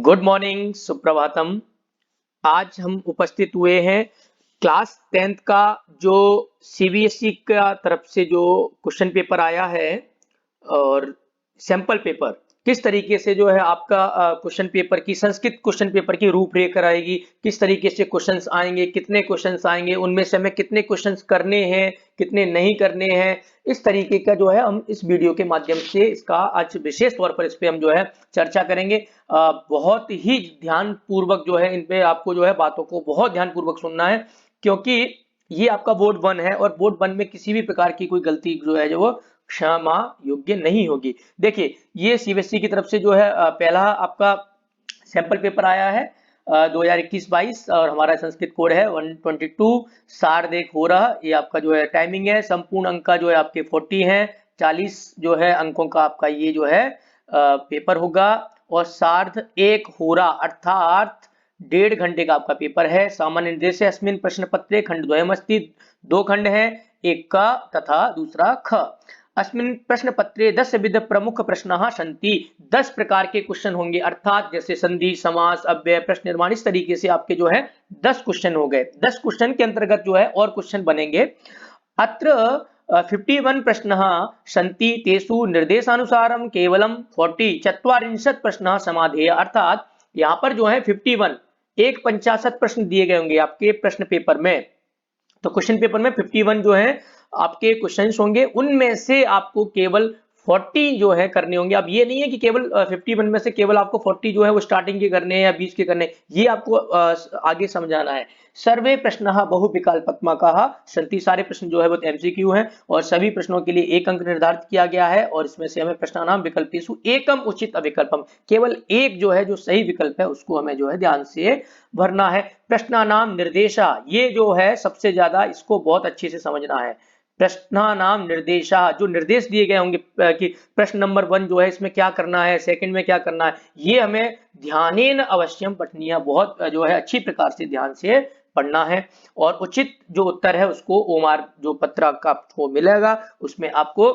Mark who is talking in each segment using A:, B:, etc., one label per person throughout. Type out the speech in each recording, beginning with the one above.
A: Good morning, Suprabhatam. आज हम उपस्थित हुए हैं क्लास 10th का जो सीबीएसई का तरफ से जो क्वेश्चन पेपर आया है और सैंपल पेपर किस तरीके से जो है आपका क्वेश्चन पेपर की संस्कृत क्वेश्चन पेपर की रूपरेखा रहेगी, किस तरीके से क्वेश्चंस आएंगे, कितने क्वेश्चंस आएंगे, उनमें से हमें कितने क्वेश्चंस करने हैं, कितने नहीं करने हैं, इस तरीके का जो है हम इस वीडियो के माध्यम से इसका आज विशेष तौर पर इस पे हम जो है चर्चा करेंगे। बहुत ही ध्यान पूर्वक जो है इन पे आपको जो है बातों को बहुत ध्यान पूर्वक सुनना है, क्योंकि ये आपका बोर्ड 1 है और बोर्ड 1 में किसी भी प्रकार की कोई गलती जो है जो वो क्षमा योग्य नहीं होगी। देखिए, ये सीबीएसई की तरफ से जो है पहला आपका सैंपल पेपर आया है 2021-22 और हमारा संस्कृत कोड है 122। सार्धक हो रहा ये आपका जो है टाइमिंग है। संपूर्ण अंक का जो है आपके 40 है। 40 जो है अंकों का आपका ये जो है पेपर होगा और सार्ध एक हो रहा अर्थात 1.5 घंटे का आपका पेपर है। सामान्य निर्देश अस्मिन प्रश्न पत्रे खंड द्वयमस्ति, 2 खंड है, एक का तथा दूसरा ख। अस्मिन प्रश्न पत्रे 10 विध प्रमुख प्रश्न सन्ति, 10 प्रकार के क्वेश्चन होंगे, अर्थात जैसे संधि, समास, अव्यय, प्रश्न निर्माण, इस तरीके से आपके जो है 10 क्वेश्चन हो गए। 10 क्वेश्चन के अंतर्गत जो है और क्वेश्चन बनेंगे। अत्र 51 प्रश्नः सन्ति, तेषु निर्देशानुसारं केवलं 44 प्रश्नः समाधेय, अर्थात यहाँ पर जो है 51 प्रश्न दिए गए होंगे आपके प्रश्न पेपर में। तो क्वेश्चन पेपर में 51 जो है आपके क्वेश्चंस होंगे, उनमें से आपको केवल 40 जो है करने होंगे। अब ये नहीं है कि केवल 51 में से केवल आपको 40 जो है वो स्टार्टिंग के करने हैं या 20 के करने हैं, ये आपको आगे समझाना है। सर्वे प्रश्नः बहुविकल्पात्मकाः सन्ति, सारे प्रश्न जो है वो एमसीक्यू हैं और सभी प्रश्नों के लिए 1 अंक निर्धारित किया गया है और इसमें से हमें प्रश्नानाम विकल्पेषु एकम उचित अविकल्पम, केवल एक जो है जो सही विकल्प है उसको हमें जो है ध्यान से भरना है। प्रश्नानाम निर्देशा, ये जो है सबसे ज्यादा इसको बहुत अच्छे से समझना है। प्रश्नानाम निर्देशा, जो निर्देश दिए गए होंगे कि प्रश्न नंबर 1 जो है इसमें क्या करना है, सेकंड में क्या करना है, ये हमें ध्यानेन अवश्यम पठनीय, बहुत जो है अच्छी प्रकार से ध्यान से पढ़ना है और उचित जो उत्तर है उसको ओमार जो पत्र का आपको मिलेगा उसमें आपको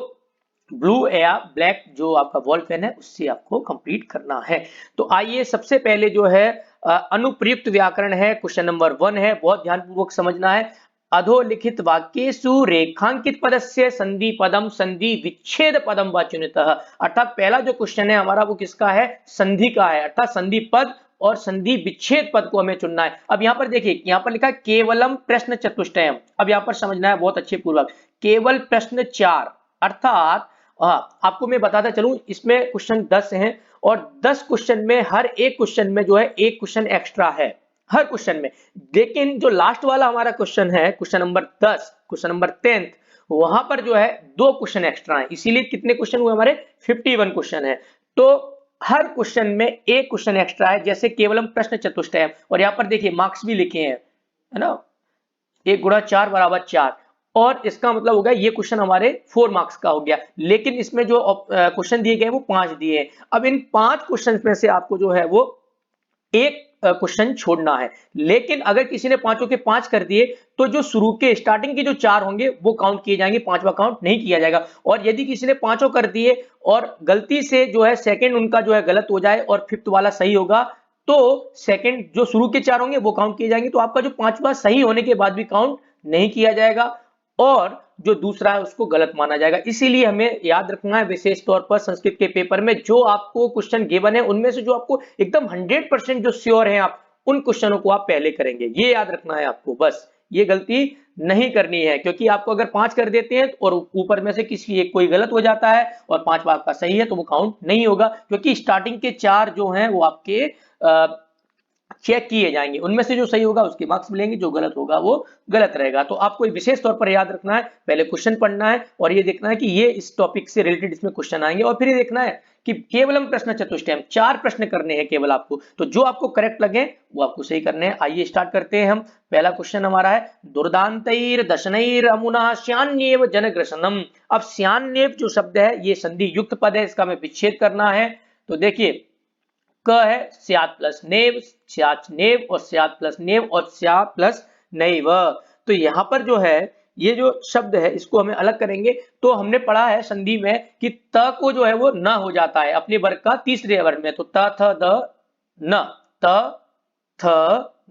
A: ब्लू या ब्लैक जो आपका बॉल पेन है उससे आपको कंप्लीट करना है। तो आइए सबसे पहले जो है अनुप्रयुक्त व्याकरण है, क्वेश्चन नंबर 1 है, बहुत ध्यानपूर्वक समझना है। अधोलिखित वाक्येषु रेखांकित पदस्य संधि पदम संधि विच्छेद पदम व चुनितः, अर्थात पहला जो क्वेश्चन है हमारा वो किसका है, संधि का है, अर्थात संधि पद और संधि विच्छेद पद को हमें चुनना है। अब यहाँ पर देखिए, यहाँ पर लिखा है केवलम प्रश्न चतुष्टयम, अब यहाँ पर समझना है बहुत अच्छे पूर्वक, केवल प्रश्न 4, अर्थात आपको मैं बताता चलूं इसमें क्वेश्चन 10 हैं और 10 क्वेश्चन में हर एक क्वेश्चन में जो है एक क्वेश्चन एक्स्ट्रा है हर क्वेश्चन में, लेकिन जो लास्ट वाला हमारा क्वेश्चन है क्वेश्चन नंबर 10, क्वेश्चन नंबर 10, वहां पर जो है 2 क्वेश्चन एक्स्ट्रा है, इसीलिए कितने क्वेश्चन हुए हमारे 51 क्वेश्चन है। तो हर क्वेश्चन में एक क्वेश्चन एक्स्ट्रा है, जैसे केवलम प्रश्न चतुष्टयम, और यहाँ पर देखिए मार्क्स भी लिखे हैं, है ना, 1 गुणा 4 बराबर 4, और इसका मतलब हो गया ये क्वेश्चन हमारे 4 मार्क्स का हो गया, लेकिन इसमें जो क्वेश्चन दिए गए वो 5 दिए हैं। अब इन 5 क्वेश्चन में से आपको जो है वो एक क्वेश्चन छोड़ना है, लेकिन अगर किसी ने पांचों के 5 कर दिए तो जो शुरू के स्टार्टिंग के जो 4 होंगे वो काउंट किए जाएंगे, पांचवा काउंट नहीं किया जाएगा। और यदि किसी ने पांचों कर दिए और गलती से जो है सेकंड उनका जो है गलत हो जाए और फिफ्थ वाला सही होगा, तो सेकंड जो शुरू के 4 होंगे वो काउंट किए जाएंगे, तो आपका जो पांचवा सही होने के बाद भी काउंट नहीं किया जाएगा और जो दूसरा है उसको गलत माना जाएगा। इसीलिए हमें याद रखना है विशेष तौर पर संस्कृत के पेपर में जो आपको क्वेश्चन गिवन है उनमें से जो आपको एकदम 100% जो श्योर है आप उन क्वेश्चनों को आप पहले करेंगे, ये याद रखना है आपको, बस ये गलती नहीं करनी है, क्योंकि आपको अगर 5 कर देते हैं और ऊपर में से किसी एक कोई गलत हो जाता है और 5वां आपका सही है तो वो काउंट नहीं होगा, क्योंकि स्टार्टिंग के 4 जो हैं वो आपके चेक किए जाएंगे, उनमें से जो सही होगा उसके मार्क्स मिलेंगे, जो गलत होगा वो गलत रहेगा। तो आपको विशेष तौर पर याद रखना है, पहले क्वेश्चन पढ़ना है और ये देखना है कि ये इस टॉपिक से रिलेटेड इसमें क्वेश्चन आएंगे, और फिर ये देखना है कि केवलम प्रश्न चतुष्टयम, 4 प्रश्न करने हैं केवल आपको, तो जो आपको करेक्ट लगे वो आपको सही करने हैं। आइए स्टार्ट करते हैं हम। पहला क्वेश्चन हमारा है दुर्दांतैर दशनैर अमुना श्यान्येव जनग्रसनम। अब श्यान्येव जो शब्द है ये संधि युक्त पद है, इसका हमें विच्छेद करना है। तो देखिए क है स्यात् प्लस नेव, स्याच नेव और स्यात् प्लस नेव और स्या प्लस नैव। तो यहां पर जो है ये जो शब्द है इसको हमें अलग करेंगे। तो हमने पढ़ा है संधि में कि त को जो है वो न हो जाता है अपने वर्ग का तीसरे वर्ग में, तो त थ द न, त थ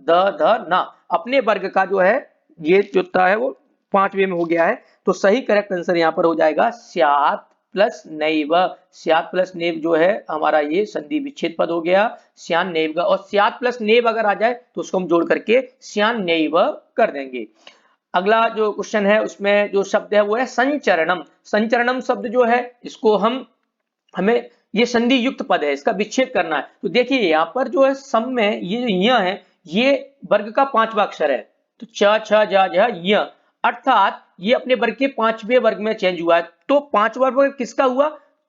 A: द ध न, अपने वर्ग का जो है ये जो त है वो 5वें में हो गया है। तो सही करेक्ट आंसर यहाँ पर हो जाएगा स्यात् प्लस नैव। स्यात् प्लस नैव जो है हमारा ये संधि विच्छेद पद हो गया, स्यान् नैव। और स्यात् प्लस नैव अगर आ जाए तो उसको हम जोड़ करके स्यान् नैव कर देंगे। अगला जो क्वेश्चन है उसमें जो शब्द है वो है संचरणम। संचरणम शब्द जो है इसको हमें ये संधि युक्त पद है, इसका विच्छेद करना है। तो देखिए यहाँ पर जो है सम में ये जो य है ये वर्ग का 5वां अक्षर है, तो च छ ज झ य, अर्थात ये अपने वर्ग के 5वें वर्ग में चेंज हुआ है। तो 5वां वर्ग किसका हुआ?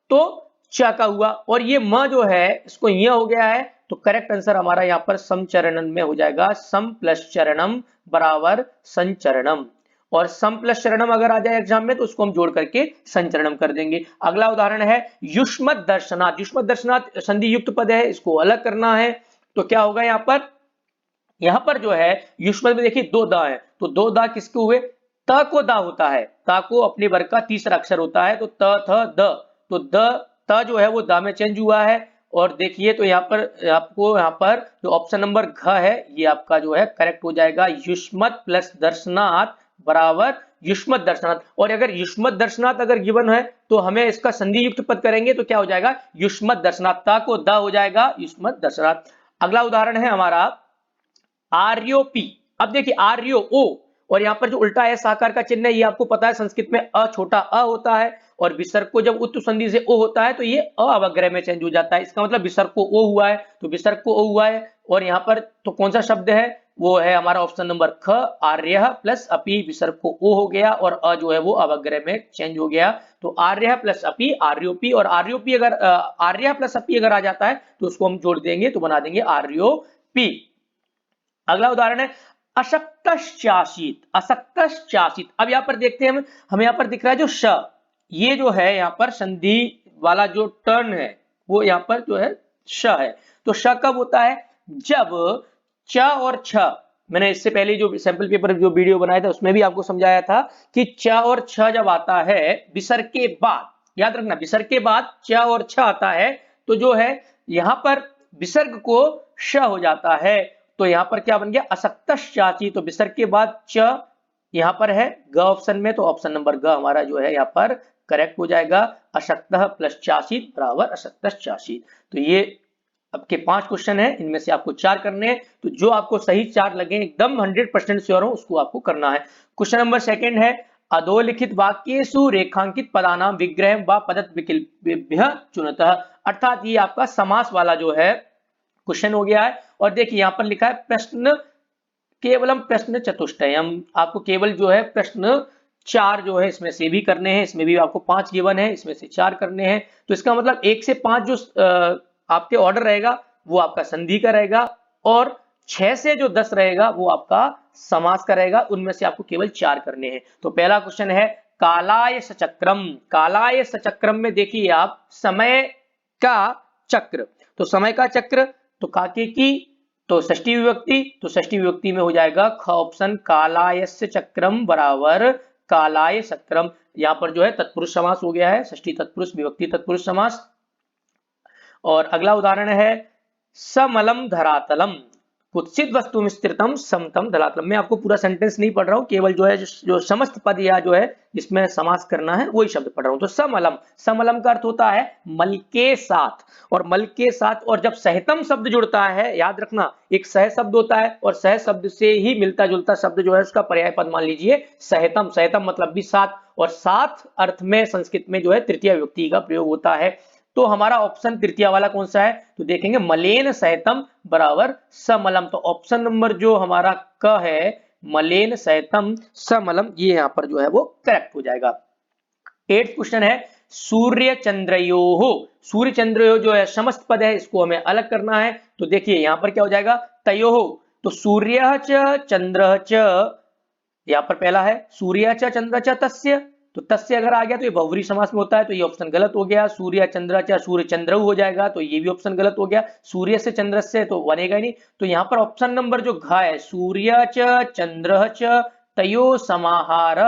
A: तो च का हुआ। और ये म जो है इसको य हो गया है। तो करेक्ट आंसर हमारा यहाँ पर समचरणन में हो जाएगा, सम प्लस चरणम बराबर संचरणम। और सम प्लस चरणम अगर आ जाए एग्जाम में तो उसको हम जोड़ करके संचरणम कर देंगे। अगला उदाहरण है युष्मत दर्शनात्। युष्मत दर्शनात् संधि युक्त पद है, इसको अलग करना है। तो क्या होगा यहाँ पर जो है युष्मत में देखिए दो दा है, तो दो दा किसके हुए? त को दा होता है, ता को अपने वर्ग का तीसरा अक्षर होता है। तो त थ द, तो द त जो है वो दा में चेंज हुआ है। और देखिए तो यहाँ पर आपको यहाँ पर जो ऑप्शन नंबर घ है ये आपका जो है करेक्ट हो जाएगा, युष्मत प्लस दर्शनात् बराबर युष्मत दर्शनात्। और अगर युष्मत दर्शनात् अगर गिवन है तो हमें इसका संधि युक्त पद करेंगे तो क्या हो जाएगा? युष्मत दर्शनात्, ता को दा हो जाएगा युष्मत दर्शनात्। अगला उदाहरण है हमारा आर्योपी। अब देखिए आर्यो ओ, और यहाँ पर जो उल्टा एस आकार का चिन्ह है ये आपको पता है संस्कृत में अ छोटा अ होता है, और विसर्ग को जब उत्तु संधि से ओ होता है तो ये अ अवग्रह में चेंज हो जाता है। इसका मतलब विसर्ग को ओ हुआ है, तो विसर्ग को ओ हुआ है। और यहाँ पर तो कौन सा शब्द है? वो है हमारा ऑप्शन नंबर ख, आर्य प्लस अपी, विसर्ग को ओ हो गया और अ जो है वो अवग्रह में चेंज हो गया। तो आर्य प्लस अपी आर्योपी, और आर्योपी अगर आर्य प्लस अपी अगर आ जाता है तो उसको हम जोड़ देंगे तो बना देंगे आर्योपी। अगला उदाहरण है अशक्तश्चासीत। अशक्तश्चासीत, अब यहाँ पर देखते हैं हमें यहाँ पर दिख रहा है जो श, ये जो है यहाँ पर संधि वाला जो टर्न है वो यहाँ पर जो है श है। तो श कब होता है? जब च और छ, मैंने इससे पहले जो सैंपल पेपर जो वीडियो बनाया था उसमें भी आपको समझाया था कि च और छ जब आता है विसर्ग के बाद, याद रखना विसर्ग के बाद च और छ आता है तो जो है यहाँ पर विसर्ग को श हो जाता है। तो यहाँ पर क्या बन गया? अशक्तश्चासी, तो विसर्ग के बाद च यहाँ पर है ग ऑप्शन में, तो ऑप्शन नंबर ग हमारा जो है यहाँ पर करेक्ट हो जाएगा, अशक्तः प्लस चासीत बराबर अशक्तश्चासीत। तो ये आपके 5 क्वेश्चन है, इनमें से आपको 4 करने हैं। तो जो आपको सही 4 लगे एकदम 100% श्योर हो उसको आपको करना है। क्वेश्चन नंबर 2 है अधोलिखित वाक्येषु रेखांकित पदानाम विग्रह व पदत विकल्पेभ्यः चुनतः। अर्थात ये आपका समास वाला जो है क्वेश्चन हो गया है। और देखिए यहाँ पर लिखा है प्रश्न केवलम प्रश्न चतुष्टयम, आपको केवल जो है प्रश्न 4 जो है इसमें से भी करने हैं, इसमें भी आपको 5 गिवन है, इसमें से 4 करने हैं। तो इसका मतलब 1 से 5 जो आपके ऑर्डर रहेगा वो आपका संधि का रहेगा, और 6 से जो 10 रहेगा वो आपका समास का रहेगा। उनमें से आपको केवल 4 करने हैं। तो पहला क्वेश्चन है कालाय सचक्रम। कालाय सचक्रम में देखिए आप समय का चक्र, तो समय का चक्र तो काके की, तो षष्ठी विभक्ति, तो षष्ठी विभक्ति में हो जाएगा ख ऑप्शन, कालायस्य चक्रम बराबर कालाय चक्रम। यहाँ पर जो है तत्पुरुष समास हो गया है, षष्ठी तत्पुरुष विभक्ति तत्पुरुष समास। और अगला उदाहरण है समलम धरातलम, कुत्सित वस्तु में स्थिरतम समतम धरातलम। मैं आपको पूरा सेंटेंस नहीं पढ़ रहा हूं, केवल जो है जो समस्त पद या जो है जिसमें समास करना है वही शब्द पढ़ रहा हूं। तो समलम, समलम का अर्थ होता है मल के साथ, और मल के साथ, और जब सहतम शब्द जुड़ता है याद रखना एक सह शब्द होता है, और सह शब्द से ही मिलता जुलता शब्द जो है उसका पर्याय पद मान लीजिए सहतम। सहतम मतलब भी साथ, और साथ अर्थ में संस्कृत में जो है तृतीय विभक्ति का प्रयोग होता है। तो हमारा ऑप्शन तृतीय वाला कौन सा है? तो देखेंगे मलेन सहतम बराबर समलम। तो ऑप्शन नंबर जो हमारा क है मलेन सहतम समलम, ये यहां पर जो है वो करेक्ट हो जाएगा। 8th क्वेश्चन है सूर्य चंद्रयोः। सूर्य चंद्रयोः जो है समस्त पद है, इसको हमें अलग करना है। तो देखिए यहां पर क्या हो जाएगा तयोः, तो सूर्य च चंद्र च, यहाँ पर पहला है सूर्य च चंद्र च तस्य, तो तस्य अगर आ गया तो ये बहुव्रीहि समास में होता है, तो ये ऑप्शन गलत हो गया। सूर्य चंद्र च सूर्य चंद्र हो जाएगा, तो ये भी ऑप्शन गलत हो गया। सूर्य से चंद्र से तो बनेगा ही नहीं। तो यहाँ पर ऑप्शन नंबर जो घ है सूर्य च चंद्र च तयो समाहार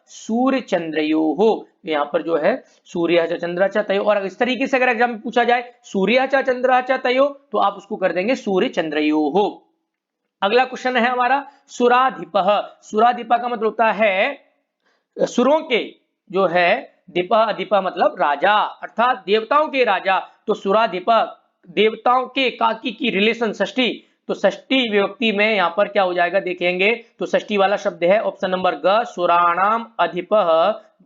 A: सूर्य चंद्रयोः, यहाँ पर जो है सूर्य च चंद्र च तयो। और इस तरीके से अगर एग्जाम में पूछा जाए सूर्य च चंद्र च तयो तो आप उसको कर देंगे सूर्य चंद्रयो हो। अगला क्वेश्चन है हमारा सुराधिपः। सुराधिपः का मतलब होता है सुरों के जो है दीपा अधिपा मतलब राजा अर्थात देवताओं के राजा। तो सुराधिपः देवताओं के काकी की रिलेशन षष्ठी, तो षष्ठी विभक्ति में यहाँ पर क्या हो जाएगा देखेंगे तो षष्ठी वाला शब्द है ऑप्शन नंबर ग सुराणाम अधिपः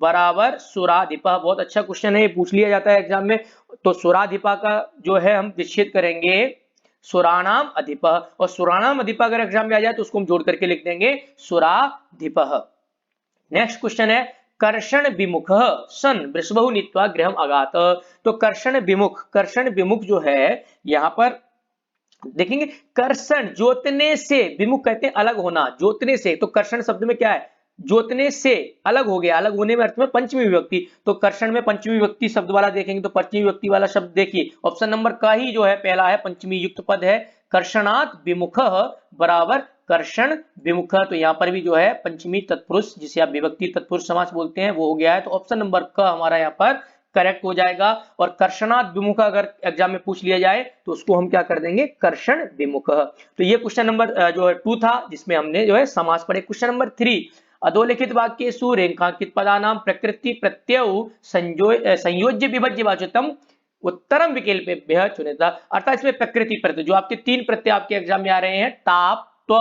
A: बराबर सुराधिपः। बहुत अच्छा क्वेश्चन है, ये पूछ लिया जाता है एग्जाम में। तो सुराधिपा का जो है हम विच्छेद करेंगे सुराणाम अधिपः, और सुराणाम अधिपः अगर एग्जाम में आ जाए तो उसको हम जोड़ करके लिख देंगे सुराधिपः। नेक्स्ट क्वेश्चन है कर्षण विमुख सन वृषभु नीत्वा गृहम अगात। तो कर्षण विमुख जो है यहाँ पर देखेंगे कर्षण जोतने से, विमुख कहते हैं अलग होना, जोतने से। तो कर्षण शब्द में क्या है जोतने से अलग हो गया, अलग होने में अर्थ में पंचमी विभक्ति। तो कर्षण में पंचमी विभक्ति शब्द वाला देखेंगे तो पंचमी विभक्ति वाला शब्द देखिए ऑप्शन नंबर का ही जो है पहला है पंचमी युक्त पद है कर्षणात् विमुख बराबर कर्षण विमुख। तो यहाँ पर भी जो है पंचमी तत्पुरुष जिसे आप विभक्ति तत्पुरुष समास बोलते हैं वो हो गया है। तो ऑप्शन नंबर क हमारा यहाँ पर करेक्ट हो जाएगा। और कर्षणात् विमुख अगर एग्जाम में पूछ लिया जाए तो उसको हम क्या कर देंगे कर्षण विमुख। तो ये क्वेश्चन नंबर जो है 2 था जिसमें हमने जो है समास पढ़े। क्वेश्चन नंबर 3 अधोलिखित वाक्येषु रेखांकित पदानां प्रकृति प्रत्ययौ संयोज्य विभज्य वाच्यतम उत्तरम विकल्पेभ्यः चुनेता। अर्थात इसमें प्रकृति प्रत्यय जो आपके 3 प्रत्यय आपके एग्जाम में आ रहे हैं ताप त्व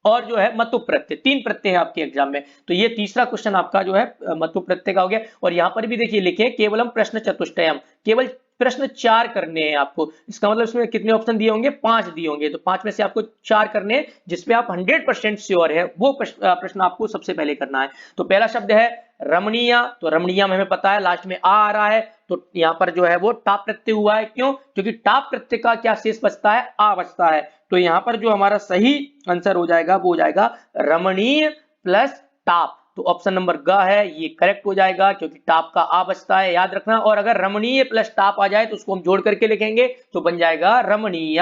A: और जो है मतु प्रत्यय, 3 प्रत्यय है आपके एग्जाम में। तो ये तीसरा क्वेश्चन आपका जो है मतु प्रत्यय का हो गया। और यहाँ पर भी देखिए लिखे केवलम प्रश्न चतुष्टयम, केवल प्रश्न 4 करने हैं आपको। इसका मतलब इसमें कितने ऑप्शन दिए होंगे 5 दिए होंगे, तो 5 में से आपको 4 करने हैं जिसमें आप 100% श्योर है वो प्रश्न आपको सबसे पहले करना है। तो पहला शब्द है रमणीय, तो रमणीय में हमें पता है लास्ट में आ रहा है तो यहाँ पर जो है वो टाप प्रत्यय हुआ है। क्यों? क्योंकि टाप प्रत्यय का क्या शेष बचता है आ बचता है। तो यहाँ पर जो हमारा सही आंसर हो जाएगा वो हो जाएगा रमणीय प्लस टाप। तो ऑप्शन नंबर ग है ये करेक्ट हो जाएगा क्योंकि टाप का आ बचता है याद रखना। और अगर रमणीय प्लस टाप आ जाए तो उसको हम जोड़ करके लिखेंगे तो बन जाएगा रमणीय।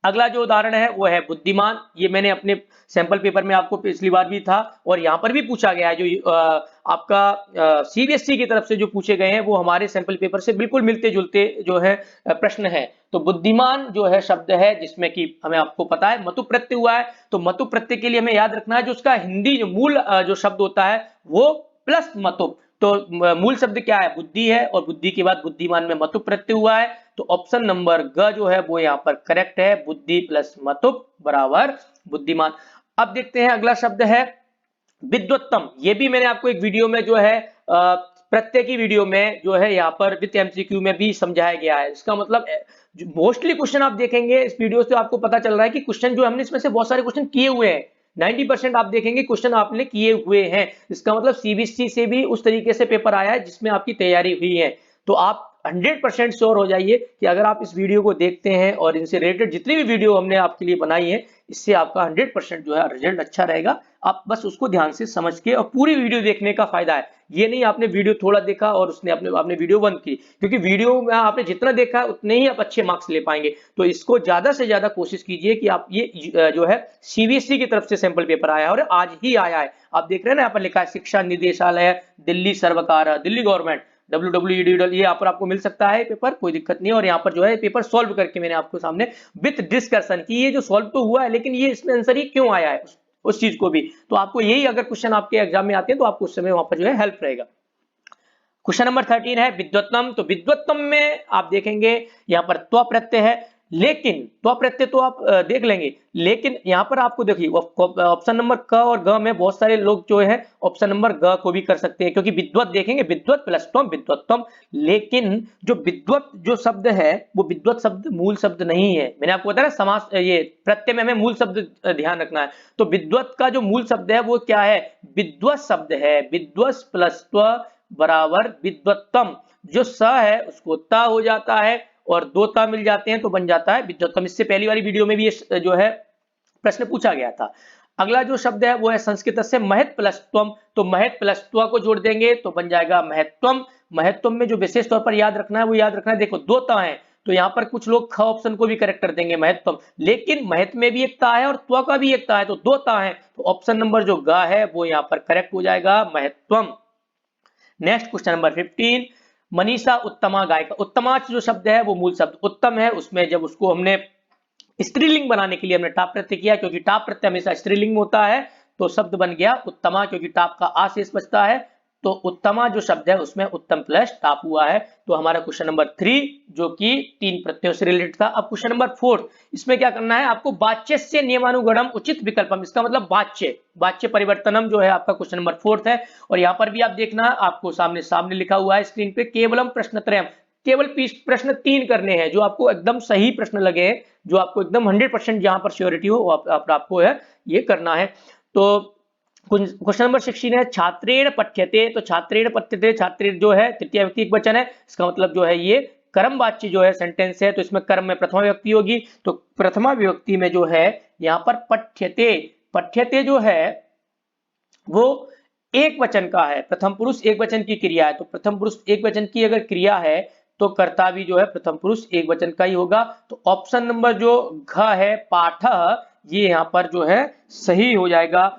A: अगला जो उदाहरण है वो है बुद्धिमान। ये मैंने अपने सैंपल पेपर में आपको पिछली बार भी था और यहाँ पर भी पूछा गया है। जो आपका सीबीएसई की तरफ से जो पूछे गए हैं वो हमारे सैंपल पेपर से बिल्कुल मिलते जुलते जो है प्रश्न है। तो बुद्धिमान जो है शब्द है जिसमें कि हमें आपको पता है मतु प्रत्यय हुआ है। तो मतु प्रत्यय के लिए हमें याद रखना है जो उसका हिंदी जो मूल जो शब्द होता है वो प्लस मतु। तो मूल शब्द क्या है बुद्धि है और बुद्धि के बाद बुद्धिमान में मतु प्रत्यय हुआ है। तो ऑप्शन नंबर ग जो है वो यहाँ पर करेक्ट है, बुद्धि प्लस मतु बराबर बुद्धिमान। अब देखते हैं अगला शब्द है विद्वत्तम। ये भी मैंने आपको एक वीडियो में जो है प्रत्यय की वीडियो में जो है यहाँ पर विद एमसीक्यू में भी समझाया गया है। इसका मतलब मोस्टली क्वेश्चन आप देखेंगे इस वीडियो से आपको पता चल रहा है कि क्वेश्चन जो हमने इसमें से बहुत सारे क्वेश्चन किए हुए हैं, 90% आप देखेंगे क्वेश्चन आपने किए हुए हैं। इसका मतलब सीबीएसई से भी उस तरीके से पेपर आया है जिसमें आपकी तैयारी हुई है। तो आप 100% श्योर हो जाइए कि अगर आप इस वीडियो को देखते हैं और इनसे रिलेटेड जितनी भी वीडियो हमने आपके लिए बनाई है इससे आपका 100% जो है रिजल्ट अच्छा रहेगा। आप बस उसको ध्यान से समझ के और पूरी वीडियो देखने का फायदा है। ये नहीं आपने वीडियो थोड़ा देखा और उसने आपने वीडियो बंद की, क्योंकि वीडियो में आपने जितना देखा है उतने ही आप अच्छे मार्क्स ले पाएंगे। तो इसको ज्यादा से ज्यादा कोशिश कीजिए कि आप ये जो है सीबीएसई की तरफ से सैंपल पेपर आया है और आज ही आया है। आप देख रहे हैं ना यहाँ पर लिखा है शिक्षा निदेशालय दिल्ली सर्वकार दिल्ली गवर्नमेंट www ये यहाँ पर आपको मिल सकता है पेपर, कोई दिक्कत नहीं है। और यहाँ पर जो है पेपर सॉल्व करके मैंने आपको सामने विथ डिस्कशन की ये जो सॉल्व तो हुआ है लेकिन ये इसमें आंसर ही क्यों आया है उस चीज को भी। तो आपको यही अगर क्वेश्चन आपके एग्जाम में आते हैं तो आपको उस समय वहां पर जो है हेल्प रहेगा। क्वेश्चन नंबर 13 है विद्वत्तम। तो विद्वत्तम में आप देखेंगे यहाँ पर त्व प्रत्यय है, लेकिन त्व प्रत्यय तो आप देख लेंगे, लेकिन यहाँ पर आपको देखिए ऑप्शन नंबर क और ग में बहुत सारे लोग जो है ऑप्शन नंबर ग को भी कर सकते हैं क्योंकि विद्वत देखेंगे विद्वत प्लस त्वम विद्वत्तम। लेकिन जो विद्वत जो शब्द है वो विद्वत शब्द मूल शब्द नहीं है। मैंने आपको बताया समास ये प्रत्यय में हमें मूल शब्द ध्यान रखना है। तो विद्वत का जो मूल शब्द है वो क्या है विद्वत शब्द है, विद्वत प्लस त्व बराबर विद्वत्तम। जो स है उसको ता हो जाता है और 2 ता मिल जाते हैं तो बन जाता है विद्वत्तम। इससे पहली वाली वीडियो में भी ये जो है प्रश्न पूछा गया था। अगला जो शब्द है वो है संस्कृत से महत् प्लस त्वम। तो महत् प्लस त्व को जोड़ देंगे तो बन जाएगा महत्वम। महत्वम में जो विशेष तौर पर याद रखना है वो याद रखना है, देखो 2 ता है तो यहाँ पर कुछ लोग ख ऑप्शन को भी करेक्ट कर देंगे महत्वम, लेकिन महत में भी एक ता है और त्व का भी एक ता है तो 2 ता है। तो ऑप्शन नंबर जो ग है वो यहाँ पर करेक्ट हो जाएगा महत्वम। नेक्स्ट क्वेश्चन नंबर 15, मनीषा उत्तमा गायिका। उत्तमा जो शब्द है वो मूल शब्द उत्तम है, उसमें जब उसको हमने स्त्रीलिंग बनाने के लिए हमने टाप प्रत्यय किया, क्योंकि टाप प्रत्यय हमेशा स्त्रीलिंग में होता है, तो शब्द बन गया उत्तमा, क्योंकि टाप का आ शेष बचता है, तो उत्तमा जो शब्द है उसमें उत्तम प्लस टाप हुआ है। तो हमारा क्वेश्चन नंबर 3 जो कि 3 प्रत्ययों से रिलेटेड था। अब क्वेश्चन नंबर 4, इसमें क्या करना है आपको, वाच्यस्य नियमानुगुणम उचित विकल्पम, इसका मतलब वाच्य वाच्य परिवर्तनम जो है आपका क्वेश्चन नंबर 4 है। और यहाँ पर भी आप देखना आपको सामने सामने लिखा हुआ है स्क्रीन पे, केवलम प्रश्नत्रयम, केवल प्रश्न 3 करने हैं जो आपको एकदम सही प्रश्न लगे, जो आपको एकदम 100% जहां पर श्योरिटी हो आपको है ये करना है। तो क्वेश्चन नंबर 16 है छात्रेण पठ्यते, तो छात्रेण पठ्यते, छात्रेण जो है तृतीय व्यक्ति एकवचन है, इसका मतलब जो है ये कर्म वाच्य जो है सेंटेंस है, तो इसमें कर्म में प्रथमा विभक्ति होगी, तो प्रथमा विभक्ति में जो है यहाँ पर पठ्यते, पठ्यते जो है वो एक वचन का है, प्रथम पुरुष एक वचन की क्रिया है, तो प्रथम पुरुष एक वचन की अगर क्रिया है तो कर्ता भी जो है प्रथम पुरुष एक वचन का ही होगा। तो ऑप्शन नंबर जो घ है पाठ, ये यहाँ पर जो है सही हो जाएगा,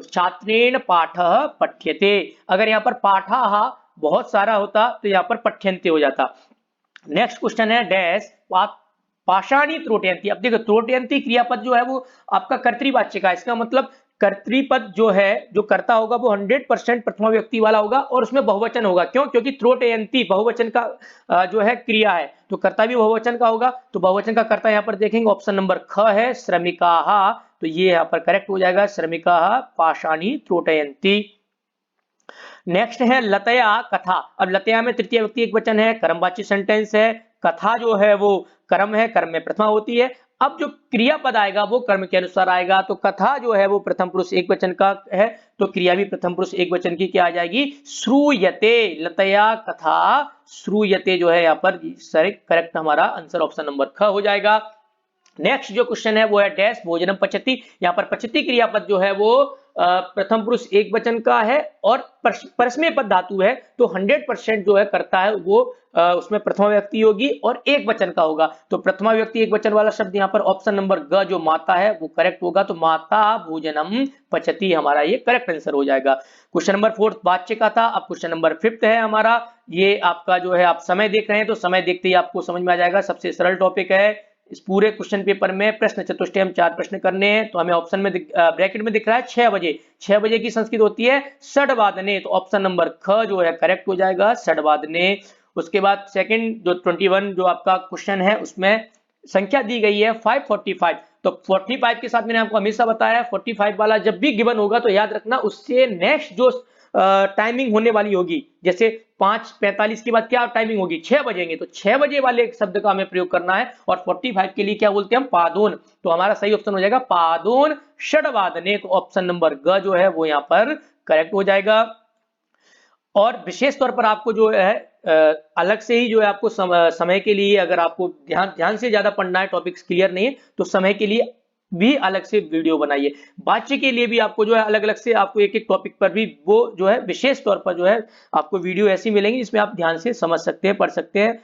A: छात्रेण पाठ पठ्यते। अगर यहाँ पर पाठा बहुत सारा होता तो यहाँ पर पठ्यन्ते हो जाता। नेक्स्ट क्वेश्चन है डैश पाषाणी त्रोटयंती। अब देखो त्रोटयंती क्रियापद जो है वो आपका कर्तृवाच्य का, इसका मतलब कर्तृपद जो है जो कर्ता होगा वो 100% प्रथमा व्यक्ति वाला होगा और उसमें बहुवचन होगा। क्यों? क्योंकि त्रोटयंती बहुवचन का जो है क्रिया है, तो कर्ता भी बहुवचन का होगा, तो बहुवचन का कर्ता यहाँ पर देखेंगे ऑप्शन नंबर ख है श्रमिकाः, तो ये यहाँ पर करेक्ट हो जाएगा श्रमिकाः पाषाणी त्रोटयंती। नेक्स्ट है लतया कथा। अब लतया में तृतीय व्यक्ति एक वचन है, कर्मवाची सेंटेंस है, कथा जो है वो कर्म है, कर्म में प्रथमा होती है। अब जो क्रियापद आएगा वो कर्म के अनुसार आएगा, तो कथा जो है वो प्रथम पुरुष एक वचन का है, तो क्रिया भी प्रथम पुरुष एक वचन की क्या आ जाएगी, श्रूयते। लतया कथा श्रूयते जो है यहाँ पर करेक्ट हमारा आंसर ऑप्शन नंबर ख हो जाएगा। नेक्स्ट जो क्वेश्चन है वो है डैश भोजनम पचती। यहाँ पर पचती क्रियापद जो है वो प्रथम पुरुष एक वचन का है और परस्मय पद धातु है, तो 100% जो है करता है वो उसमें प्रथमा व्यक्ति होगी और एक वचन का होगा, तो प्रथमा व्यक्ति एक वचन वाला शब्द यहाँ पर ऑप्शन नंबर ग जो माता है वो करेक्ट होगा, तो माता भोजनम पचती हमारा ये करेक्ट आंसर हो जाएगा। क्वेश्चन नंबर 4 वाच्य का था। अब क्वेश्चन नंबर 5 है हमारा, ये आपका जो है आप समय देख रहे हैं तो समय देखते ही आपको समझ में आ जाएगा, सबसे सरल टॉपिक है। इस पूरे क्वेश्चन पेपर में प्रश्न चतुष्टय हम 4 प्रश्न करने हैं, तो हमें ऑप्शन में ब्रैकेट में दिख रहा है 6 बजे, 6 बजे की संस्कृत होती है षडवादने, तो ऑप्शन नंबर ख जो है करेक्ट हो जाएगा षडवादने। उसके बाद सेकंड जो 21 जो आपका क्वेश्चन है उसमें संख्या दी गई है 545, तो 45 के साथ मैंने आपको हमेशा बताया 45 वाला जब भी गिवन होगा तो याद रखना उससे नेक्स्ट जो टाइमिंग होने वाली होगी, जैसे 5:45 के बाद क्या टाइमिंग होगी 6 बजेंगे, तो 6 बजे वाले शब्द का हमें प्रयोग करना है, और 45 के लिए क्या बोलते हैं हम पादोन, तो हमारा सही ऑप्शन हो जाएगा पादोन षडवादने, तो ऑप्शन नंबर ग जो है वो यहाँ पर करेक्ट हो जाएगा। और विशेष तौर पर आपको जो है अलग से ही जो है आपको समय के लिए अगर आपको ध्यान से ज्यादा पढ़ना है, टॉपिक्स क्लियर नहीं है तो समय के लिए भी अलग से वीडियो बनाइए। वाच्य के लिए भी आपको जो है अलग अलग से आपको एक एक टॉपिक पर भी वो जो है विशेष तौर पर जो है आपको वीडियो ऐसी मिलेंगी जिसमें आप ध्यान से समझ सकते हैं, पढ़ सकते हैं,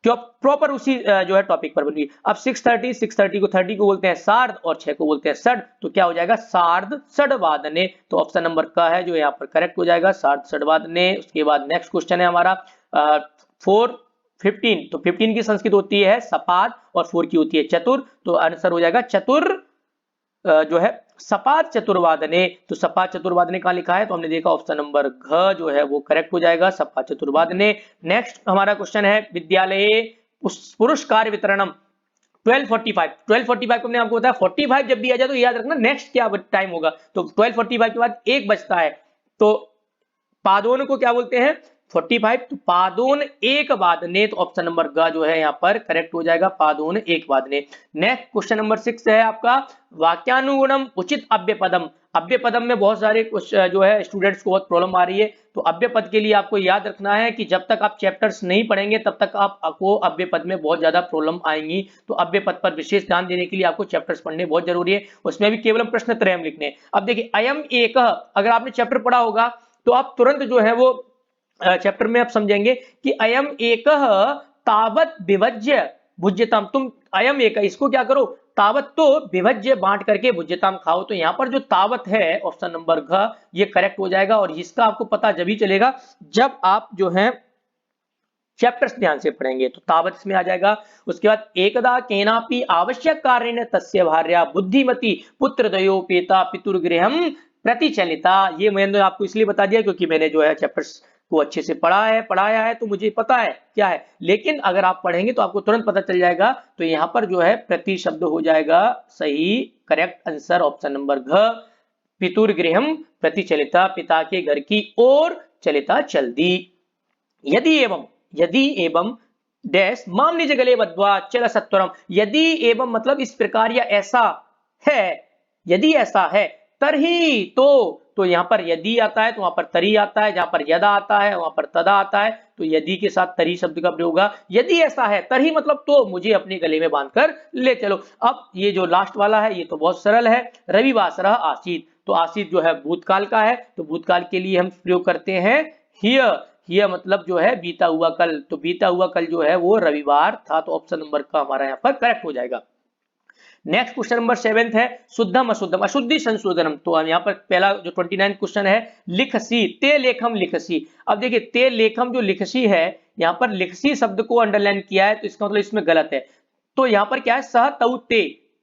A: क्यों प्रॉपर उसी जो है टॉपिक पर बनी। अब 6:30 को 30 को बोलते हैं सार्ध और 6 को बोलते हैं षड, तो क्या हो जाएगा सार्ध षडवादने, तो ऑप्शन नंबर का है जो यहाँ पर करेक्ट हो जाएगा सार्ध षडवादने। उसके बाद नेक्स्ट क्वेश्चन है हमारा 4:15, तो 15 की संस्कृत होती है सपाद और 4 की होती है चतुर, तो आंसर हो जाएगा चतुर जो है सपाद चतुर्वादने, तो सपाद चतुर्वादने कहाँ लिखा है, तो हमने देखा ऑप्शन नंबर घ जो है वो करेक्ट हो जाएगा सपाद चतुर्वादने। नेक्स्ट हमारा क्वेश्चन है विद्यालय पुरस्कार वितरणम 12:45 को हमने आपको बताया 45 जब भी आ जाए तो याद रखना नेक्स्ट क्या टाइम होगा, तो 12:45 के बाद 1 बजता है, तो पादोन को क्या बोलते हैं 45, तो पादोन एक वादने, तो ऑप्शन नंबर ग जो है यहाँ पर करेक्ट हो जाएगा पादोन एक वादने। नेक्स्ट क्वेश्चन नंबर 6 है आपका वाक्यानुगुणम उचित अव्यपदम। अव्यपदम में बहुत सारे जो है स्टूडेंट्स को बहुत प्रॉब्लम आ रही है, तो अव्यपद के लिए आपको याद रखना है कि जब तक आप चैप्टर्स नहीं पढ़ेंगे तब तक आपको अव्यपद में बहुत ज्यादा प्रॉब्लम आएंगी, तो अव्यपद पर विशेष ध्यान देने के लिए आपको चैप्टर्स पढ़ने बहुत जरूरी है, उसमें भी केवल प्रश्न त्रयम लिखने। अब देखिए अयम एक, अगर आपने चैप्टर पढ़ा होगा तो आप तुरंत जो है वो चैप्टर में आप समझेंगे कि अयम एक तावत विभज्य भुज्यतम, तुम अयम एक इसको क्या करो तावत तो विभज्य बांट करके भुज्यताम खाओ, तो यहाँ पर जो तावत है ऑप्शन नंबर घ ये करेक्ट हो जाएगा। और इसका आपको पता जब ही चलेगा जब आप जो है चैप्टर्स ध्यान से पढ़ेंगे। तो तावत इसमें आ जाएगा। उसके बाद एकदा केनापि आवश्यक कारणेन तस्य भार्या बुद्धिमती पुत्रद्वयोपेता पितुर्गृहं प्रतिचलिता। ये मैंने आपको इसलिए बता दिया क्योंकि मैंने जो है चैप्टर्स को अच्छे से पढ़ाया है, तो मुझे पता है क्या है। लेकिन अगर आप पढ़ेंगे तो आपको तुरंत पता चल जाएगा। तो यहाँ पर जो है प्रति शब्द हो जाएगा सही, करेक्ट आंसर ऑप्शन नंबर घ। पितुर्गृहं प्रतिचलिता, पिता के घर की ओर चलिता चल दी। यदि एवं डैश माम निज गले बद्वा चल सत्वरम। यदि एवं मतलब इस प्रकार या ऐसा है, यदि ऐसा है तरही तो यहां पर यदि आता है तो वहां पर तरी आता है, जहां पर यदा आता है वहां पर तदा आता है। तो यदि के साथ तरी शब्द का प्रयोग होगा। यदि ऐसा है तरही मतलब तो मुझे अपने गले में बांधकर ले चलो। अब ये जो लास्ट वाला है ये तो बहुत सरल है, रविवासरः आसीत्। तो आसीत् जो है भूतकाल का है, तो भूतकाल के लिए हम प्रयोग करते हैं हिय मतलब जो है बीता हुआ कल। तो बीता हुआ कल जो है वो रविवार था। तो ऑप्शन नंबर का हमारा यहाँ पर करेक्ट हो जाएगा। नेक्स्ट क्वेश्चन नंबर 7 है शुद्धम अशुद्धम अशुद्धि संशोधनम। तो हम यहाँ पर पहला जो 29 क्वेश्चन है लिखसी ते लेखम लिखसी। अब देखिए ते लेखम जो लिखसी है, यहाँ पर लिखसी शब्द को अंडरलाइन किया है, तो इसका मतलब इसमें गलत है। तो यहाँ पर क्या है सह तउ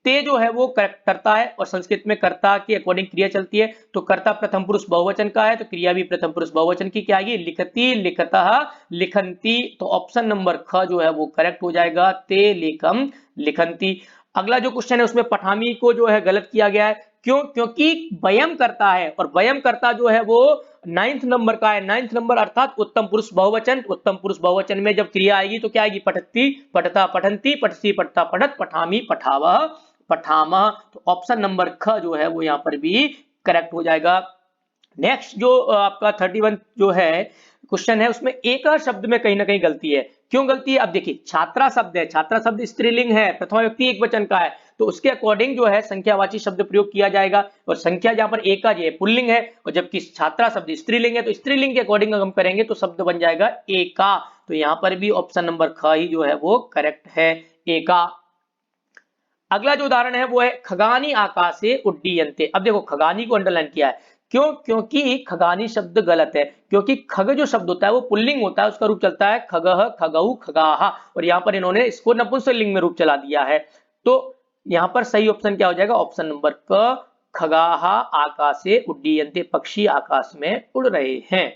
A: ते जो है वो करता है, और संस्कृत में कर्ता के अकॉर्डिंग क्रिया चलती है। तो कर्ता प्रथम पुरुष बहुवचन का है, तो क्रिया भी प्रथम पुरुष बहुवचन की क्या आएगी, लिखती लिखतः लिखंती। तो ऑप्शन नंबर ख जो है वो करेक्ट हो जाएगा, ते लेखम लिखंती। अगला जो क्वेश्चन है उसमें पठामी को जो है गलत किया गया है। क्यों? क्योंकि वयम करता है, और वयम करता जो है वो 9th नंबर का है। 9th नंबर अर्थात उत्तम पुरुष बहुवचन। उत्तम पुरुष बहुवचन में जब क्रिया आएगी तो क्या आएगी, पठती पठता पठंती पठसी पठता पठत पठामी पठावह पठामह। तो ऑप्शन नंबर ख जो है वो यहाँ पर भी करेक्ट हो जाएगा। नेक्स्ट जो आपका 31 जो है क्वेश्चन है उसमें एक शब्द में कहीं ना कहीं गलती है। क्यों गलती है? अब देखिए छात्रा शब्द है, छात्रा शब्द स्त्रीलिंग है, प्रथमा व्यक्ति एक वचन का है, तो उसके अकॉर्डिंग जो है संख्यावाची शब्द प्रयोग किया जाएगा। और संख्या जहां पर एका जो है पुल्लिंग है, और जबकि छात्रा शब्द स्त्रीलिंग है, तो स्त्रीलिंग के अकॉर्डिंग हम करेंगे तो शब्द बन जाएगा एका। तो यहाँ पर भी ऑप्शन नंबर ख ही जो है वो करेक्ट है, एका। अगला जो उदाहरण है वो है खगानी आकाशे उड्डीयन्ते। अब देखो खगानी को अंडरलाइन किया है। क्यों? क्योंकि खगानी शब्द गलत है, क्योंकि खग जो शब्द होता है वो पुल्लिंग होता है, उसका रूप चलता है खगह खगऊ खगाहा, और यहाँ पर इन्होंने इसको नपुंसकलिंग में रूप चला दिया है। तो यहाँ पर सही ऑप्शन क्या हो जाएगा, ऑप्शन नंबर क, खगाहा आकाशे उड्डीयन्ते, पक्षी आकाश में उड़ रहे हैं।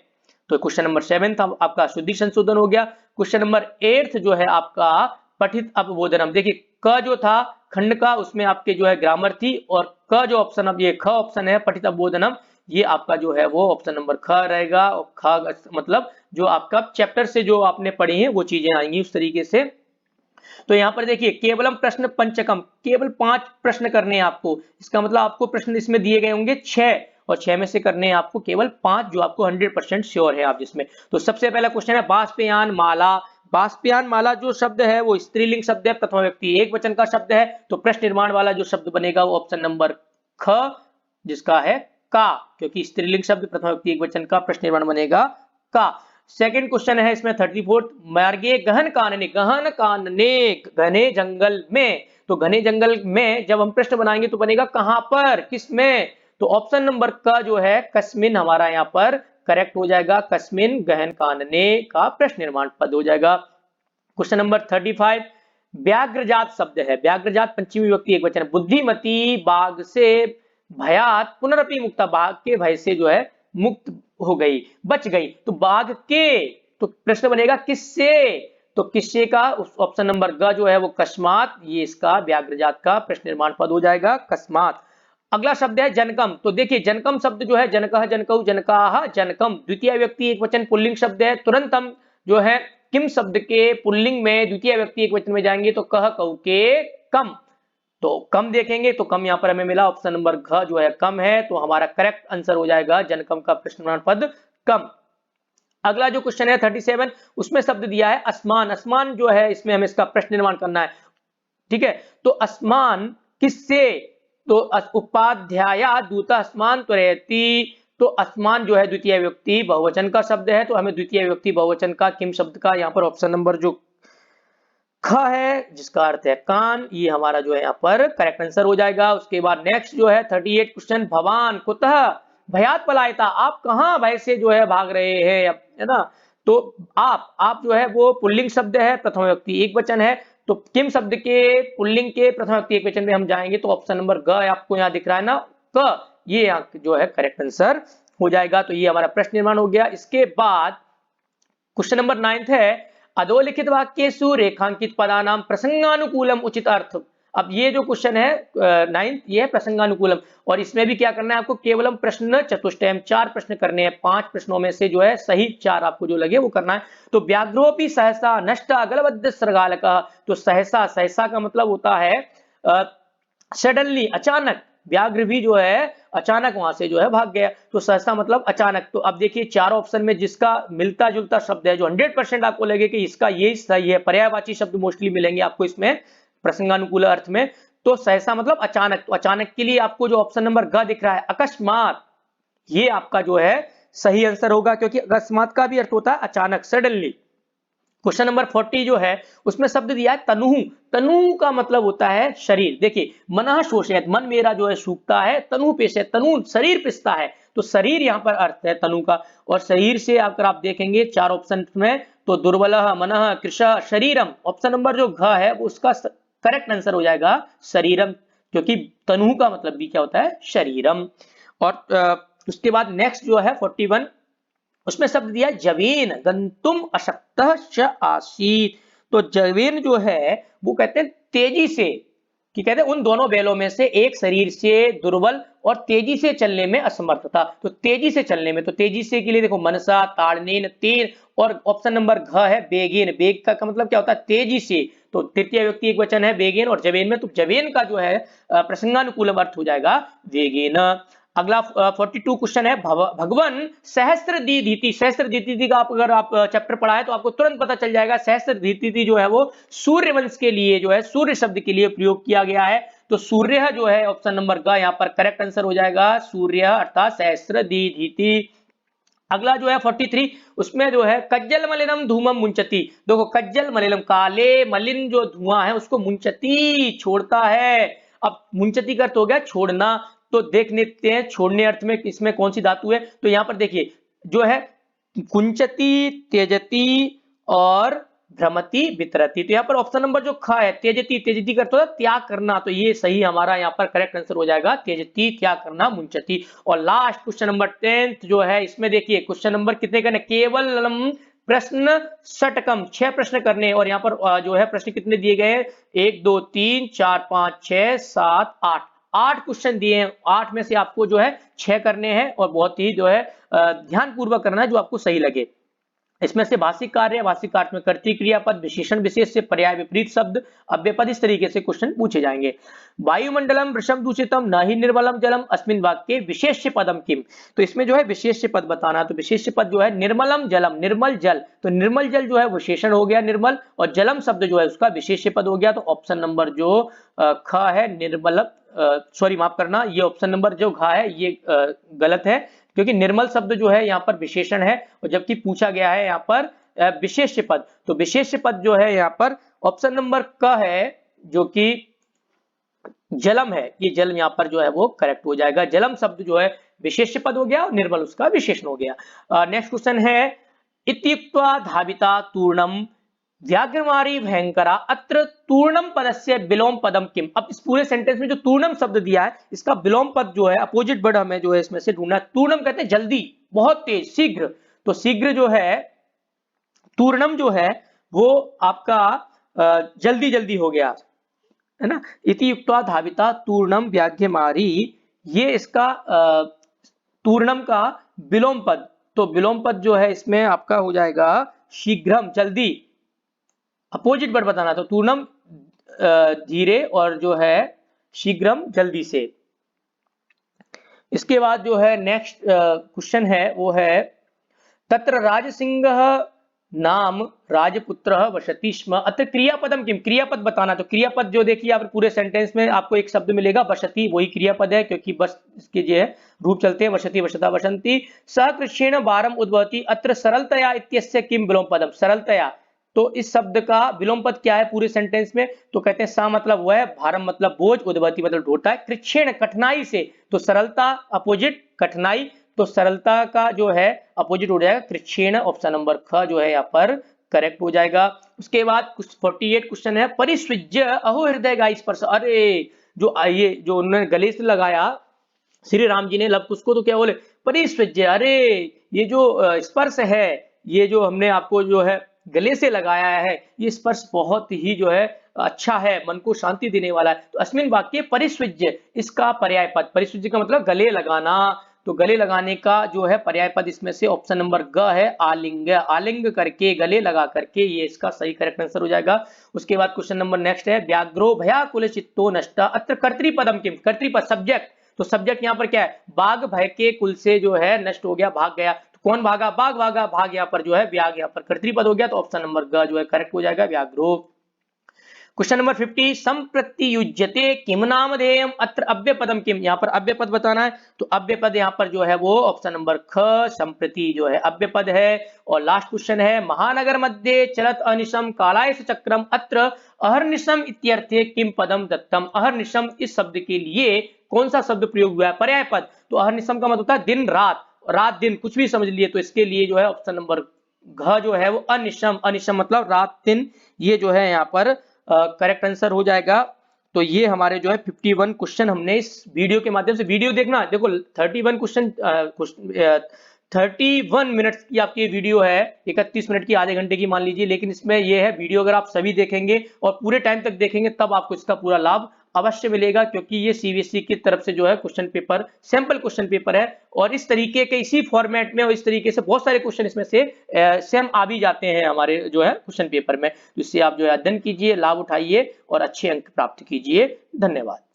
A: तो क्वेश्चन नंबर 7 आपका शुद्धि संशोधन हो गया। क्वेश्चन नंबर 8 जो है आपका पठित अपबोधनम। देखिए क जो था खंड का उसमें आपके जो है ग्रामर थी, और क जो ऑप्शन, अब ये ख ऑप्शन है पठित अपबोधनम, ये आपका जो है वो ऑप्शन नंबर ख रहेगा। और ख मतलब जो आपका चैप्टर से जो आपने पढ़ी है वो चीजें आएंगी उस तरीके से। तो यहाँ पर देखिए केवलम प्रश्न पंचकम, केवल 5 प्रश्न करने हैं आपको। इसका मतलब आपको प्रश्न इसमें दिए गए होंगे 6, और 6 में से करने हैं आपको केवल 5, जो आपको 100% श्योर है आप जिसमें। तो सबसे पहला क्वेश्चन है बाष्पयान माला। बाष्पयान माला जो शब्द है वो स्त्रीलिंग शब्द है, प्रथमा व्यक्ति एक वचन का शब्द है। तो प्रश्न निर्माण वाला जो शब्द बनेगा वो ऑप्शन नंबर ख, जिसका है का, क्योंकि स्त्रीलिंग शब्द प्रथमा व्यक्ति एक वचन का, प्रश्न निर्माण बनेगा का। सेकंड क्वेश्चन है इसमें 34 मार्गे गहन कानने, गहन कानने घने जंगल में। तो घने जंगल में जब हम प्रश्न बनाएंगे तो बनेगा कहां पर, किस में। तो ऑप्शन नंबर का जो है कस्मिन हमारा यहाँ पर करेक्ट हो जाएगा, कस्मिन गहन कानने का प्रश्न निर्माण पद हो जाएगा। क्वेश्चन नंबर 35 व्याघ्रजात शब्द है, व्याघ्रजात पंचमी विभक्ति एक वचन, बुद्धिमती बाघ से भयात पुनरपि मुक्ता, बाघ के भय से जो है मुक्त हो गई, बच गई। तो बाघ के, तो प्रश्न बनेगा किससे, तो किससे का ऑप्शन नंबर ग जो है वो कस्मात, ये इसका व्याघ्रजात का प्रश्न निर्माण पद हो जाएगा कस्मात। अगला शब्द है जनकम। तो देखिए जनकम शब्द जो है जनकह जनकऊ जनकाह जनकम, द्वितीय व्यक्ति एक वचन पुल्लिंग शब्द है। तुरंत हम जो है किम शब्द के पुल्लिंग में द्वितीय व्यक्ति एक वचन में जाएंगे तो कह कऊ के कम। तो कम देखेंगे तो कम यहाँ पर हमें मिला, ऑप्शन नंबर घ जो है कम है। तो हमारा करेक्ट आंसर हो जाएगा जनकम का प्रश्न निर्माण पद कम। अगला जो क्वेश्चन है 37 उसमें शब्द दिया है असमान। असमान जो है इसमें हमें इसका प्रश्न निर्माण करना है, ठीक है। तो असमान किससे, तो उपाध्याया दूत असमान त्वरयति। तो असमान जो है द्वितीय व्यक्ति बहुवचन का शब्द है, तो हमें द्वितीय व्यक्ति बहुवचन का किम शब्द का यहाँ पर ऑप्शन नंबर जो ख है जिसका अर्थ है कान, ये हमारा जो है यहाँ पर करेक्ट आंसर हो जाएगा। उसके बाद नेक्स्ट जो है 38 क्वेश्चन, भवान कुतः भयात पलायता, आप कहाँ भय से जो है भाग रहे हैं, है ना। तो आप जो है वो पुल्लिंग शब्द है, प्रथम व्यक्ति एक वचन है, तो किम शब्द के पुल्लिंग के प्रथम व्यक्ति एक वचन में हम जाएंगे तो ऑप्शन नंबर ग आपको यहाँ दिख रहा है ना, क, ये यहाँ जो है करेक्ट आंसर हो जाएगा। तो ये हमारा प्रश्न निर्माण हो गया। इसके बाद क्वेश्चन नंबर 9 है, अधोलिखित वाक्येषु रेखांकित पदानाम प्रसंगानुकूलम उचित अर्थ। अब ये जो क्वेश्चन है 9th, ये है प्रसंगानुकूलम, और इसमें भी क्या करना है आपको, केवलम प्रश्न चतुष्टयम 4 प्रश्न करने हैं, 5 प्रश्नों में से जो है सही 4 आपको जो लगे वो करना है। तो व्याघ्रोपि सहसा नष्ट अगलबद्ध सृगालकः, तो सहसा, सहसा का मतलब होता है सडनली, अचानक, व्याघ्र भी जो है अचानक वहां से जो है भाग गया, तो सहसा मतलब अचानक। तो अब देखिए 4 ऑप्शन में जिसका मिलता जुलता शब्द है, जो 100% आपको लगे कि इसका ये सही है, पर्यायवाची शब्द मोस्टली मिलेंगे आपको इसमें प्रसंगानुकूल अर्थ में, तो सहसा मतलब अचानक। तो अचानक के लिए आपको जो ऑप्शन नंबर ग दिख रहा है अकस्मात, ये आपका जो है सही आंसर होगा, क्योंकि अकस्मात का भी अर्थ होता है अचानक, सडनली। क्वेश्चन नंबर 40 जो है उसमें शब्द दिया है तनु, तनु का मतलब होता है शरीर। देखिए मनः शोषयत, मन मेरा जो है सूखता है, तनु पेशयत, तनु शरीर पिसता है, तो शरीर यहाँ पर अर्थ है तनु का। और शरीर से अगर आप देखेंगे 4 ऑप्शन में, तो दुर्बलः मनः कृशः शरीरम, ऑप्शन नंबर जो घ है उसका करेक्ट आंसर हो जाएगा शरीरम, क्योंकि तनु का मतलब भी क्या होता है, शरीरम। और उसके बाद नेक्स्ट जो है 41, उसमें शब्द दिया जवेन गंतुम अशक्तः च आसीत। तो जवेन जो है वो कहते हैं तेजी से, कि कहते हैं उन दोनों बैलों में से एक शरीर से दुर्बल और तेजी से चलने में असमर्थ था। तो तेजी से चलने में, तो तेजी से के लिए देखो मनसा, ताड़नेन, तेन, और ऑप्शन नंबर घ है बेगेन, बेग का मतलब क्या होता है, तेजी से। तो तृतीय व्यक्ति एक वचन है बेगेन और जवेन में, तो जवेन का जो है प्रसंगानुकूल अर्थ हो जाएगा वेगेन। अगला 42 क्वेश्चन है, भगवान सहस्त्र दीधीति, सहस्त्र दीधीति का अगर आप चैप्टर पढ़ा है तो आपको तुरंत पता चल जाएगा, सहस्त्र दीधीति जो है वो सूर्य वंश के लिए जो है, सूर्य शब्द के लिए प्रयोग किया गया है। तो सूर्य जो है ऑप्शन नंबर का यहाँ पर करेक्ट आंसर हो जाएगा, सूर्य अर्थात सहस्त्र दीधीति। अगला जो है 43, उसमें जो है कज्जल मलिनम धूमम मुंचती। देखो कज्जल मलिनम, काले मलिन जो धुआं है उसको मुंचती छोड़ता है। अब मुंचती का अर्थ हो गया छोड़ना, तो देख लेते हैं छोड़ने अर्थ में इसमें कौन सी धातु है। तो यहाँ पर देखिए जो है कुंचती, त्यजती और भ्रमति वितरती, तो यहाँ पर ऑप्शन नंबर जो ख है त्यजती, त्यजती का अर्थ होता है त्याग करना, तो ये सही हमारा यहाँ पर करेक्ट आंसर हो जाएगा, त्यजती त्याग करना, मुंचती। और लास्ट क्वेश्चन नंबर 10 जो है, इसमें देखिए क्वेश्चन नंबर कितने करने, केवलम प्रश्न षटकम, 6 प्रश्न करने, और यहाँ पर जो है प्रश्न कितने दिए गए हैं, 1 2 3 4 5 6 7 8, 8 क्वेश्चन दिए हैं, 8 में से आपको जो है 6 करने हैं, और बहुत ही जो है ध्यान पूर्वक करना है जो आपको सही लगे। इसमें से भाषिक कार्य, भाषिक कार्य में कर्तृ क्रियापद, विशेषण विशेष से पर्याय विपरीत शब्द, अव्ययपद, इस तरीके से क्वेश्चन पूछे जाएंगे। वायुमंडलम वृषम दूषितम न ही निर्मलम जलम अस्मिन वाक्ये विशेष्य पदम किम। तो इसमें जो है विशेष्य पद बताना, तो विशेष्य पद जो है निर्मलम जलम, निर्मल जल, तो निर्मल जल जो है विशेषण हो गया निर्मल, और जलम शब्द जो है उसका विशेष्य पद हो गया। तो ऑप्शन नंबर जो ख है निर्मल, सॉरी माफ करना, ये ऑप्शन नंबर जो घ है ये गलत है, क्योंकि निर्मल शब्द जो है यहाँ पर विशेषण है, और जबकि पूछा गया है यहाँ पर विशेष्य पद, तो विशेष्य पद जो है यहाँ पर ऑप्शन नंबर क है, जो कि जलम है, ये जलम यहाँ पर जो है वो करेक्ट हो जाएगा। जलम शब्द जो है विशेष्य पद हो गया और निर्मल उसका विशेषण हो गया। नेक्स्ट क्वेश्चन है, इत्युक्त्वा धाविता तूर्णम व्याघ्रमारी भयंकरा अत्र तूर्णम पदस्य विलोम पदम किम। अब इस पूरे सेंटेंस में जो तूर्णम शब्द दिया है इसका विलोम पद जो है, अपोजिट वर्ड हमें जो है इसमें से ढूंढना है। तूर्णम कहते हैं जल्दी, बहुत तेज, शीघ्र, तो शीघ्र जो है तूर्णम जो है वो आपका जल्दी जल्दी हो गया, है ना। इति युक्त्वा धाविता तूर्णम व्याघ्रमारी, ये इसका तूर्णम का विलोम पद, तो विलोम पद जो है इसमें आपका हो जाएगा शीघ्रम, जल्दी, अपोजिट वर्ड बताना, तो तूर्णम धीरे और जो है शीघ्रम जल्दी से। इसके बाद जो है नेक्स्ट क्वेश्चन है वो है, तत्र राजसिंह नाम राजपुत्र वसति स्म अत्र क्रियापदम किम। क्रियापद बताना, तो क्रियापद जो देखिए आप पूरे सेंटेंस में आपको एक शब्द मिलेगा वसति, वही क्रियापद है, क्योंकि बस इसके जो है रूप चलते हैं वसति, वसता, वसंती। सकृष्येण वारम उद्भवति अत्र सरलतया इत्यस्य किम विलोम पदम। सरलतया, तो इस शब्द का विलोम पद क्या है पूरे सेंटेंस में? तो कहते हैं सा मतलब वो है, भारम मतलब बोझ, उद्भवती मतलब ढोता है, कृच्छेण कठिनाई से, तो सरलता अपोजिट कठिनाई, तो सरलता का जो है अपोजिट हो जाएगा कृच्छेण, ऑप्शन नंबर ख जो है यहाँ पर करेक्ट हो जाएगा। उसके बाद 48 क्वेश्चन है, परिसृज्य अहो हृदय गाय स्पर्श, अरे जो ये जो उन्होंने गले से लगाया श्री राम जी ने लव कुश को, तो क्या बोले परिसृज्य, अरे ये जो स्पर्श है, ये जो हमने आपको जो है गले से लगाया है, ये स्पर्श बहुत ही जो है अच्छा है, मन को शांति देने वाला है। तो अस्मिन वाक्य परिसृज्य, इसका पर्याय पद, परिसृज्य का मतलब गले लगाना, तो गले लगाने का जो है पर्याय पद इसमें से ऑप्शन नंबर ग है, आलिंग, आलिंग करके, गले लगा करके, ये इसका सही करेक्ट आंसर हो जाएगा। उसके बाद क्वेश्चन नंबर नेक्स्ट है, व्याघ्रो भयाकुल चित्तो नष्ट अत्र कर्तृपदम किम, कर्तृपद सब्जेक्ट, तो सब्जेक्ट यहाँ पर क्या है, बाघ भय के कुल से जो है नष्ट हो गया, भाग गया, तो कौन भागा, बाघ भागा, भाग यहाँ पर जो है व्याघ, यहाँ पर कर्तृपद हो गया, तो ऑप्शन नंबर ग जो है करेक्ट हो जाएगा, व्याघ्रो। क्वेश्चन नंबर 50, संप्रतियुज्यते किम नामधेयम अत्र अव्ययपदम किम, यहाँ पर अव्ययपद बताना है, तो अव्ययपद यहाँ पर जो है वो ऑप्शन नंबर ख, संप्रति जो है अव्ययपद है। और लास्ट क्वेश्चन है, महानगर मध्ये चलत अनिशम कालायस चक्रम अत्र अहर्निशम इत्यर्थे किम पदम दत्तम, अहर्निशम इस शब्द के लिए कौन सा शब्द प्रयोग हुआ है, पर्याय पद, तो अहर्निशम का मतलब होता है दिन रात, रात दिन कुछ भी समझ लिए, तो इसके लिए जो है ऑप्शन नंबर घ जो है वो अनिशम, अनिशम मतलब रात दिन, ये जो है यहाँ पर करेक्ट आंसर हो जाएगा। तो ये हमारे जो है 51 क्वेश्चन हमने इस वीडियो के माध्यम से, वीडियो देखना देखो 31 क्वेश्चन 31 मिनट्स की आपकी वीडियो है, 31 मिनट की, आधे घंटे की मान लीजिए, लेकिन इसमें ये है वीडियो अगर आप सभी देखेंगे और पूरे टाइम तक देखेंगे तब आपको इसका पूरा लाभ अवश्य मिलेगा, क्योंकि ये सीबीएसई की तरफ से जो है question paper, sample question paper है, और इस तरीके के इसी फॉर्मेट में और इस तरीके से बहुत सारे क्वेश्चन इसमें से सेम आ भी जाते हैं हमारे जो है क्वेश्चन पेपर में, तो इससे आप जो है अध्ययन कीजिए, लाभ उठाइए और अच्छे अंक प्राप्त कीजिए। धन्यवाद।